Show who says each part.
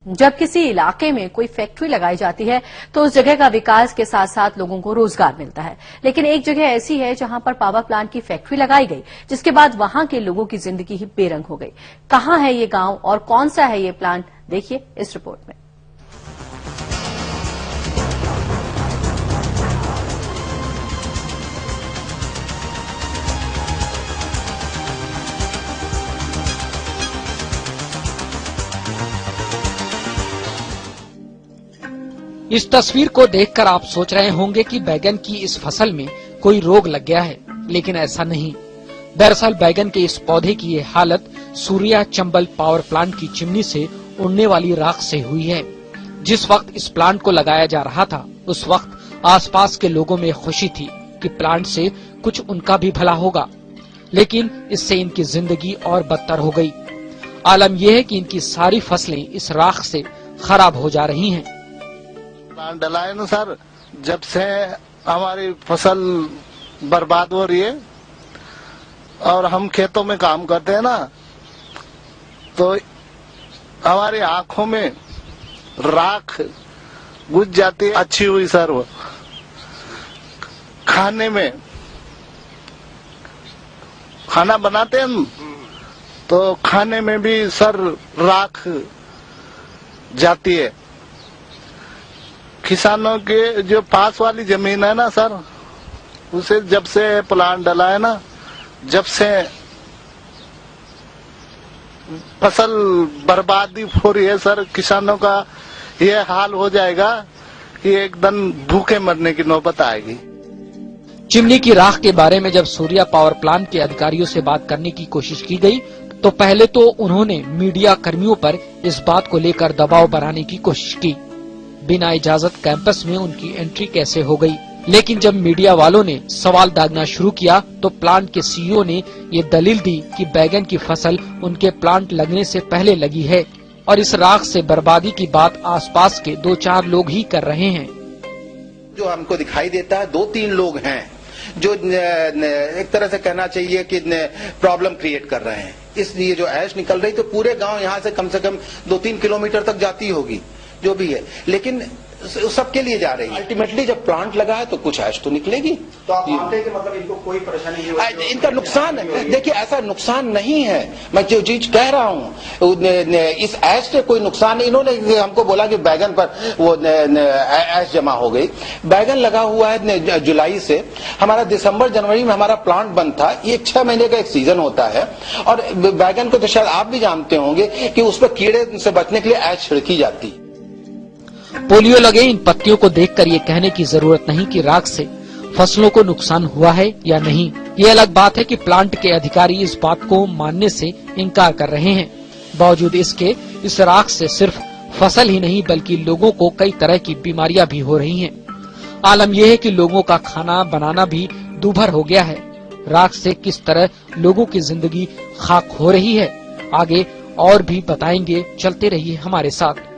Speaker 1: जब किसी इलाके में कोई फैक्ट्री लगाई जाती है तो उस जगह का विकास के साथ साथ लोगों को रोजगार मिलता है। लेकिन एक जगह ऐसी है जहां पर पावर प्लांट की फैक्ट्री लगाई गई, जिसके बाद वहां के लोगों की जिंदगी ही बेरंग हो गई। कहां है ये गांव और कौन सा है ये प्लांट, देखिए इस रिपोर्ट में।
Speaker 2: इस तस्वीर को देखकर आप सोच रहे होंगे कि बैगन की इस फसल में कोई रोग लग गया है, लेकिन ऐसा नहीं। दरअसल बैगन के इस पौधे की ये हालत सूर्या चंबल पावर प्लांट की चिमनी से उड़ने वाली राख से हुई है। जिस वक्त इस प्लांट को लगाया जा रहा था, उस वक्त आसपास के लोगों में खुशी थी कि प्लांट से कुछ उनका भी भला होगा, लेकिन इससे इनकी जिंदगी और बदतर हो गई। आलम यह है कि इनकी सारी फसलें इस राख से खराब हो जा रही हैं।
Speaker 3: प्लांट डला है ना सर, जब से हमारी फसल बर्बाद हो रही है और हम खेतों में काम करते हैं ना, तो हमारी आंखों में राख घुस जाती है। अच्छी हुई सर, वो खाने में खाना बनाते हैं हम, तो खाने में भी सर राख जाती है। किसानों के जो पास वाली जमीन है ना सर, उसे जब से प्लांट डला है ना, जब से फसल बर्बादी हो रही है सर, किसानों का ये हाल हो जाएगा कि एकदम भूखे मरने की नौबत आएगी।
Speaker 2: चिमनी की राख के बारे में जब सूर्या पावर प्लांट के अधिकारियों से बात करने की कोशिश की गई, तो पहले तो उन्होंने मीडिया कर्मियों पर इस बात को लेकर दबाव बनाने की कोशिश की। बिना इजाजत कैंपस में उनकी एंट्री कैसे हो गई। लेकिन जब मीडिया वालों ने सवाल दागना शुरू किया, तो प्लांट के सीईओ ने ये दलील दी कि बैगन की फसल उनके प्लांट लगने से पहले लगी है और इस राख से बर्बादी की बात आसपास के 2-4 लोग ही कर रहे हैं।
Speaker 4: जो हमको दिखाई देता है 2-3 लोग हैं जो एक तरह से कहना चाहिए कि प्रॉब्लम क्रिएट कर रहे हैं। इसलिए जो ऐश निकल रही तो पूरे गांव यहाँ से कम 2-3 किलोमीटर तक जाती होगी, जो भी है, लेकिन सबके लिए जा रही है। अल्टीमेटली जब प्लांट लगा है तो कुछ ऐश तो निकलेगी। तो आप मानते हैं कि मतलब इनको कोई परेशानी नहीं होगी? इनका नुकसान है। देखिए, ऐसा नुकसान नहीं है, मैं जो चीज कह रहा हूँ, इस ऐश से कोई नुकसान नहीं। इन्होंने हमको बोला कि बैगन पर वो ऐश जमा हो गई। बैगन लगा हुआ है जुलाई से, हमारा दिसंबर जनवरी में हमारा प्लांट बंद था। ये 6 महीने का एक सीजन होता है और बैगन को तो शायद आप भी जानते होंगे कि उस पर कीड़े से बचने के लिए ऐश छिड़की जाती है।
Speaker 2: पोलियो लगे इन पत्तियों को देखकर ये कहने की जरूरत नहीं कि राख से फसलों को नुकसान हुआ है या नहीं। ये अलग बात है कि प्लांट के अधिकारी इस बात को मानने से इनकार कर रहे हैं। बावजूद इसके इस राख से सिर्फ फसल ही नहीं बल्कि लोगों को कई तरह की बीमारियां भी हो रही हैं। आलम यह है कि लोगों का खाना बनाना भी दूभर हो गया है। राख से किस तरह लोगों की जिंदगी खाक हो रही है, आगे और भी बताएंगे। चलते रहिए हमारे साथ।